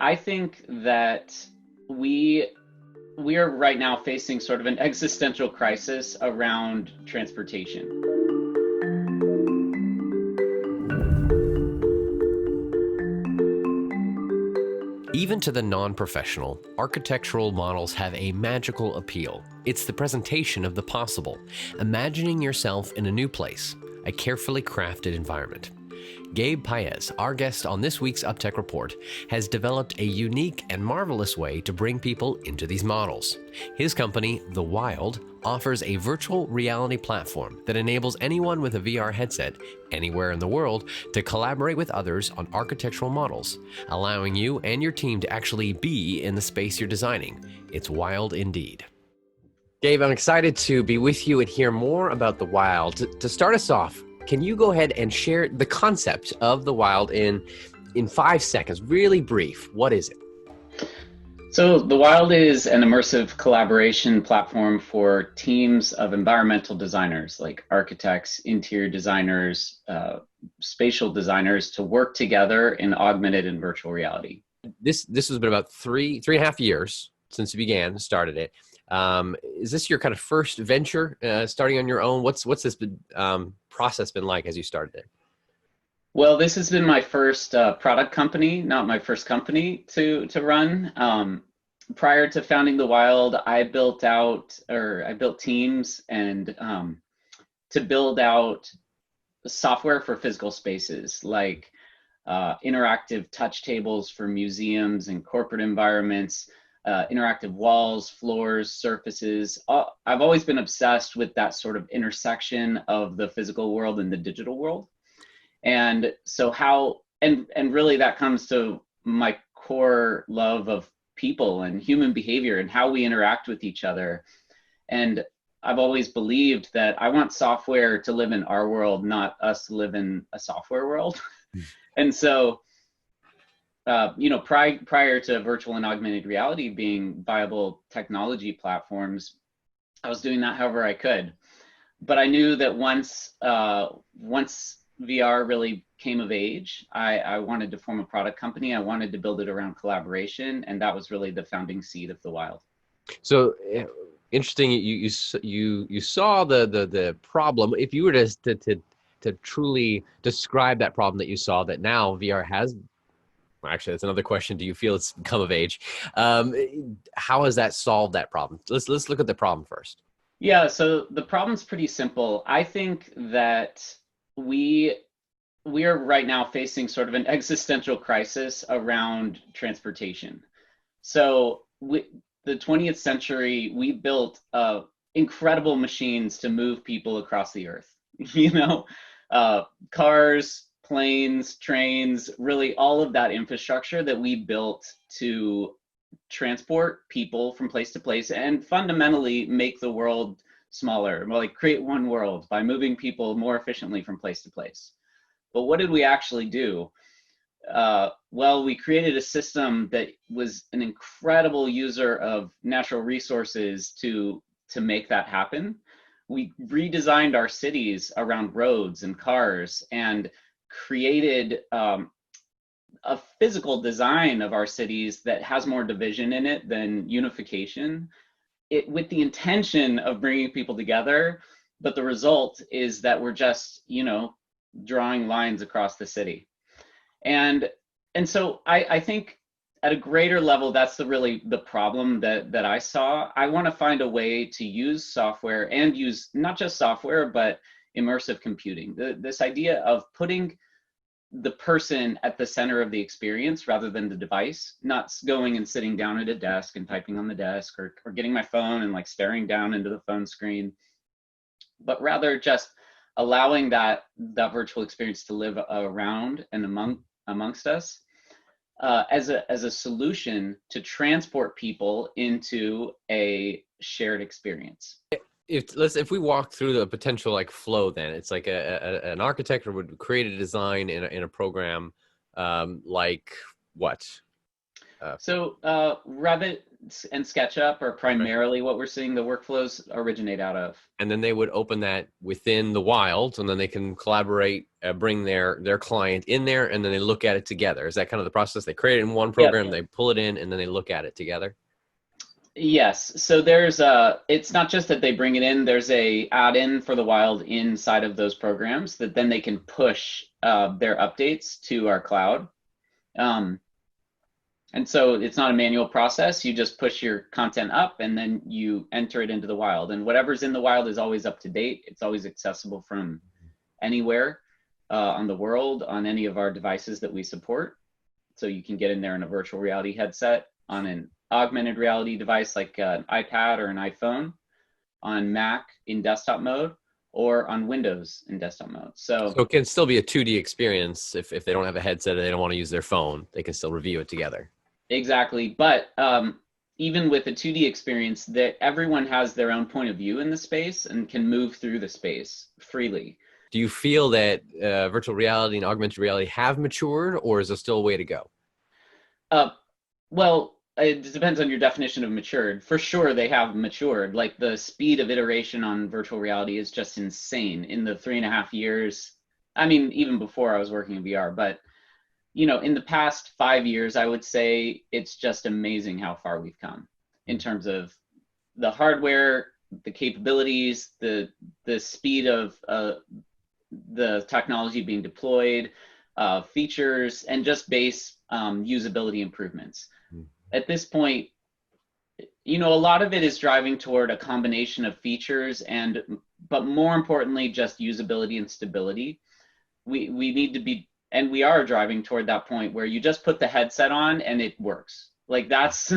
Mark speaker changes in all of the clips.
Speaker 1: I think that we we are right now facing sort of an existential crisis around transportation.
Speaker 2: Even to the non-professional, architectural models have a magical appeal. It's the presentation of the possible, imagining yourself in a new place, a carefully crafted environment. Gabe Paez, our guest on this week's UpTech Report, has developed a unique and marvelous way to bring people into these models. His company, The Wild, offers a virtual reality platform that enables anyone with a VR headset anywhere in the world to collaborate with others on architectural models, allowing you and your team to actually be in the space you're designing. It's wild indeed. Gabe, I'm excited to be with you and hear more about The Wild. To start us off, can you go ahead and share the concept of The Wild in 5 seconds, really brief? What is it?
Speaker 1: So The Wild is an immersive collaboration platform for teams of environmental designers like architects, interior designers, spatial designers to work together in augmented and virtual reality.
Speaker 2: This has been about three and a half years since you started it. Is this your kind of first venture, starting on your own? What's this process been like as you started it?
Speaker 1: Well, this has been my first product company, not my first company to run. Prior to founding The Wild, I built teams and to build out software for physical spaces, like interactive touch tables for museums and corporate environments, interactive walls, floors, surfaces. I've always been obsessed with that sort of intersection of the physical world and the digital world. And so and really that comes to my core love of people and human behavior and how we interact with each other. And I've always believed that I want software to live in our world, not us to live in a software world. And so, prior to virtual and augmented reality being viable technology platforms, I was doing that however I could. But I knew that once VR really came of age, I wanted to form a product company. I wanted to build it around collaboration, and that was really the founding seed of The Wild.
Speaker 2: So interesting. You saw the problem. If you were to truly describe that problem that you saw, that now VR has. Actually, that's another question. Do you feel it's come of age? How has that solved that problem? Let's look at the problem first.
Speaker 1: Yeah. So the problem's pretty simple. I think that we are right now facing sort of an existential crisis around transportation. So the 20th century, we built incredible machines to move people across the earth. Cars, planes, trains, really all of that infrastructure that we built to transport people from place to place and fundamentally make the world smaller, like create one world by moving people more efficiently from place to place. But what did we actually do? Well, we created a system that was an incredible user of natural resources to make that happen. We redesigned our cities around roads and cars and created a physical design of our cities that has more division in it than unification, with the intention of bringing people together. But the result is that we're just, drawing lines across the city. And so I think at a greater level, that's the problem that I saw. I want to find a way to use software and use not just software, but immersive computing. This idea of putting the person at the center of the experience rather than the device, not going and sitting down at a desk and typing on the desk or getting my phone and like staring down into the phone screen, but rather just allowing that virtual experience to live around and amongst us as a solution to transport people into a shared experience.
Speaker 2: If we walk through the potential flow, then it's like an architect would create a design in a program like what?
Speaker 1: So Revit and SketchUp are
Speaker 2: Okay.
Speaker 1: primarily what we're seeing the workflows originate out of.
Speaker 2: And then they would open that within the wild, and then they can collaborate, bring their client in there, and then they look at it together. Is that kind of the process? They create it in one
Speaker 1: Yep.
Speaker 2: program, they pull it in, and then they look at it together.
Speaker 1: Yes. So there's it's not just that they bring it in, there's a add-in for the wild inside of those programs that then they can push their updates to our cloud. Um, and so it's not a manual process. You just push your content up and then you enter it into the wild. And whatever's in the wild is always up to date. It's always accessible from anywhere on the world, on any of our devices that we support. So you can get in there in a virtual reality headset, on an augmented reality device like an iPad or an iPhone, on Mac in desktop mode, or on Windows in desktop mode.
Speaker 2: So it can still be a 2D experience if they don't have a headset and they don't want to use their phone. They can still review it together.
Speaker 1: Exactly. But even with a 2D experience, that everyone has their own point of view in the space and can move through the space freely.
Speaker 2: Do you feel that virtual reality and augmented reality have matured, or is there still a way to go?
Speaker 1: Well, it depends on your definition of matured. For sure, they have matured. Like the speed of iteration on virtual reality is just insane in the 3.5 years. I mean, even before I was working in VR, but in the past 5 years, I would say it's just amazing how far we've come in terms of the hardware, the capabilities, the speed of the technology being deployed, features, and just base usability improvements. At this point, a lot of it is driving toward a combination of features but more importantly, just usability and stability. We need to be, and we are driving toward that point where you just put the headset on and it works. Like that's,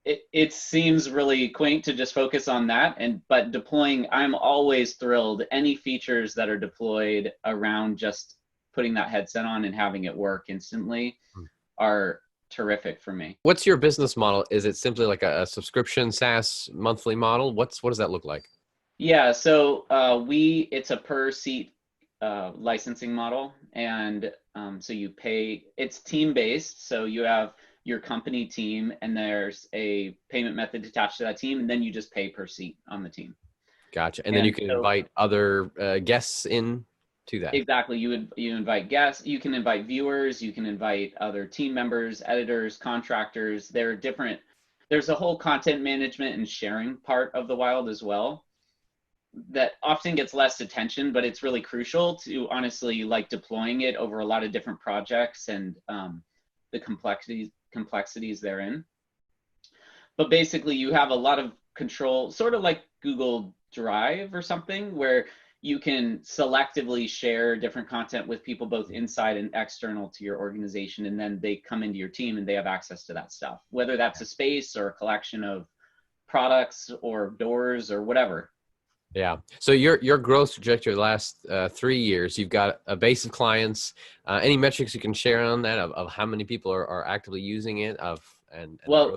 Speaker 1: it seems really quaint to just focus on that. But deploying, I'm always thrilled. Any features that are deployed around just putting that headset on and having it work instantly are terrific for me.
Speaker 2: What's your business model? Is it simply like a subscription SaaS monthly model? What does that look like?
Speaker 1: Yeah, so it's a per seat licensing model, and so you pay. It's team based, so you have your company team, and there's a payment method attached to that team, and then you just pay per seat on the team.
Speaker 2: Gotcha. And then you can invite other guests in to that.
Speaker 1: Exactly. You invite guests, you can invite viewers, you can invite other team members, editors, contractors. There's a whole content management and sharing part of the wild as well that often gets less attention, but it's really crucial to honestly like deploying it over a lot of different projects and the complexities therein. But basically you have a lot of control, sort of like Google Drive or something, where you can selectively share different content with people both inside and external to your organization, and then they come into your team and they have access to that stuff, whether that's a space or a collection of products or doors or whatever.
Speaker 2: Yeah. So your growth trajectory the last 3 years, you've got a base of clients. Any metrics you can share on that of how many people are actively using it
Speaker 1: Well,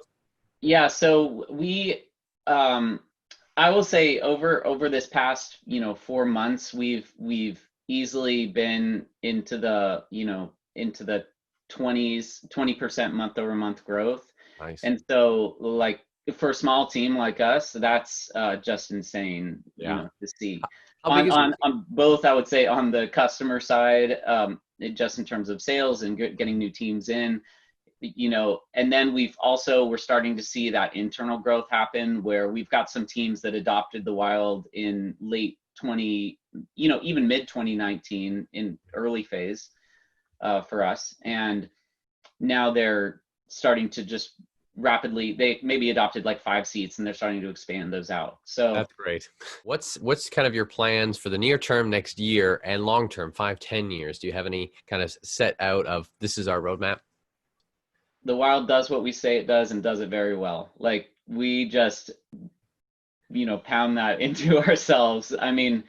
Speaker 1: yeah. So we, I will say over this past 4 months, we've easily been into the 20% month over month growth.
Speaker 2: Nice.
Speaker 1: And so like for a small team like us, that's just insane, to see. On both, I would say on the customer side, just in terms of sales and getting new teams in, and then we're starting to see that internal growth happen where we've got some teams that adopted the wild in late even mid 2019 in early phase for us. And now they're starting to just rapidly, they maybe adopted like 5 seats and they're starting to expand those out. So
Speaker 2: that's great. What's kind of your plans for the near term next year and long term, 5-10 years? Do you have any kind of set out of this is our roadmap?
Speaker 1: The wild does what we say it does and does it very well. Like we just, pound that into ourselves. I mean,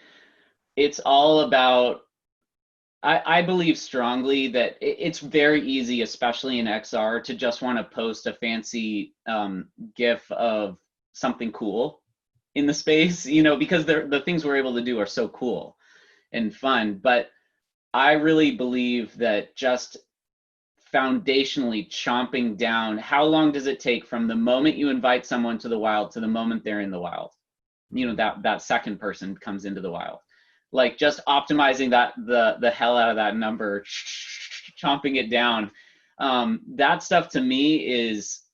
Speaker 1: it's all about, I believe strongly that it's very easy, especially in XR, to just want to post a fancy GIF of something cool in the space, because the things we're able to do are so cool and fun. But I really believe that just foundationally chomping down how long does it take from the moment you invite someone to the wild to the moment they're in the wild. That second person comes into the wild. Like just optimizing the hell out of that number, chomping it down. That stuff to me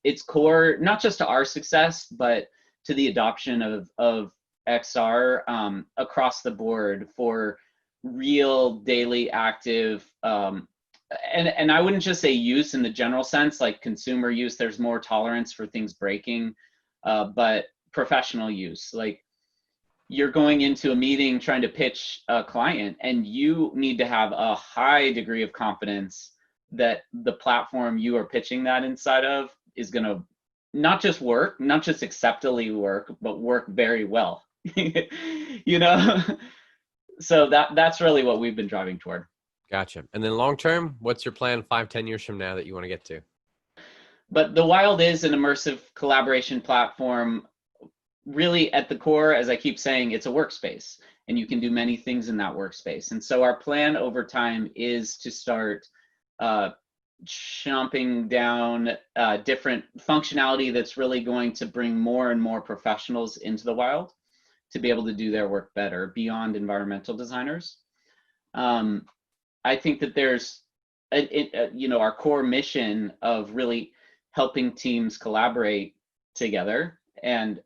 Speaker 1: it's core, not just to our success, but to the adoption of XR across the board for real daily active, and I wouldn't just say use in the general sense, like consumer use, there's more tolerance for things breaking, but professional use. Like you're going into a meeting trying to pitch a client, and you need to have a high degree of confidence that the platform you are pitching that inside of is going to not just acceptably work, but work very well. So that's really what we've been driving toward.
Speaker 2: Gotcha. And then long term, what's your plan 5-10 years from now that you want to get to?
Speaker 1: But the Wild is an immersive collaboration platform. Really at the core, as I keep saying, it's a workspace, and you can do many things in that workspace. And so our plan over time is to start chomping down different functionality that's really going to bring more and more professionals into the wild to be able to do their work better beyond environmental designers. I think that there's, our core mission of really helping teams collaborate together and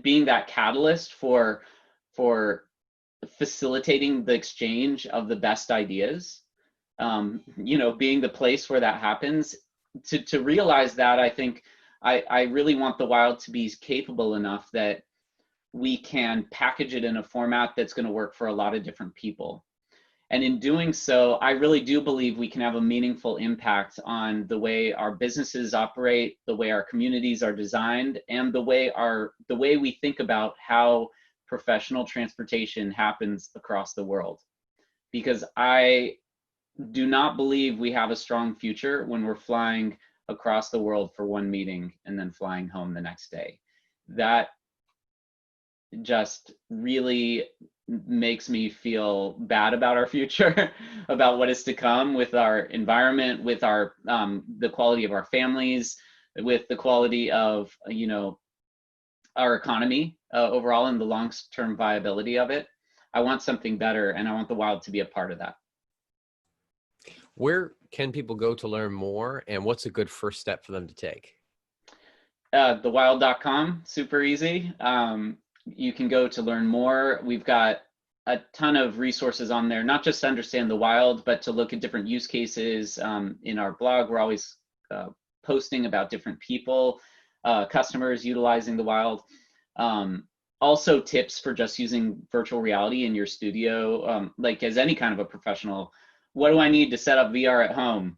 Speaker 1: being that catalyst for facilitating the exchange of the best ideas, being the place where that happens. To realize that, I think I really want the wild to be capable enough that we can package it in a format that's going to work for a lot of different people. And in doing so, I really do believe we can have a meaningful impact on the way our businesses operate, the way our communities are designed, and the way we think about how professional transportation happens across the world. Because I do not believe we have a strong future when we're flying across the world for one meeting and then flying home the next day. That just really makes me feel bad about our future, about what is to come with our environment, with our the quality of our families, with the quality of our economy overall, and the long-term viability of it. I want something better, and I want the wild to be a part of that.
Speaker 2: Where can people go to learn more, and what's a good first step for them to take?
Speaker 1: Thewild.com, super easy. You can go to learn more. We've got a ton of resources on there, not just to understand the wild, but to look at different use cases. In our blog, we're always posting about different people, customers utilizing the wild. Also tips for just using virtual reality in your studio, like as any kind of a professional. What do I need to set up VR at home,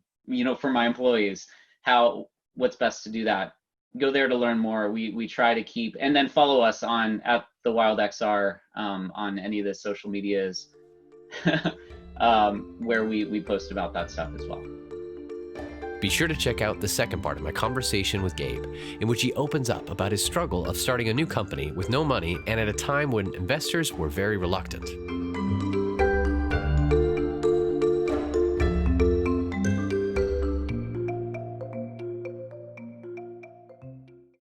Speaker 1: for my employees? What's best to do that? Go there to learn more. We try to keep, and then follow us at the Wild XR on any of the social medias where we post about that stuff as well.
Speaker 2: Be sure to check out the second part of my conversation with Gabe, in which he opens up about his struggle of starting a new company with no money and at a time when investors were very reluctant.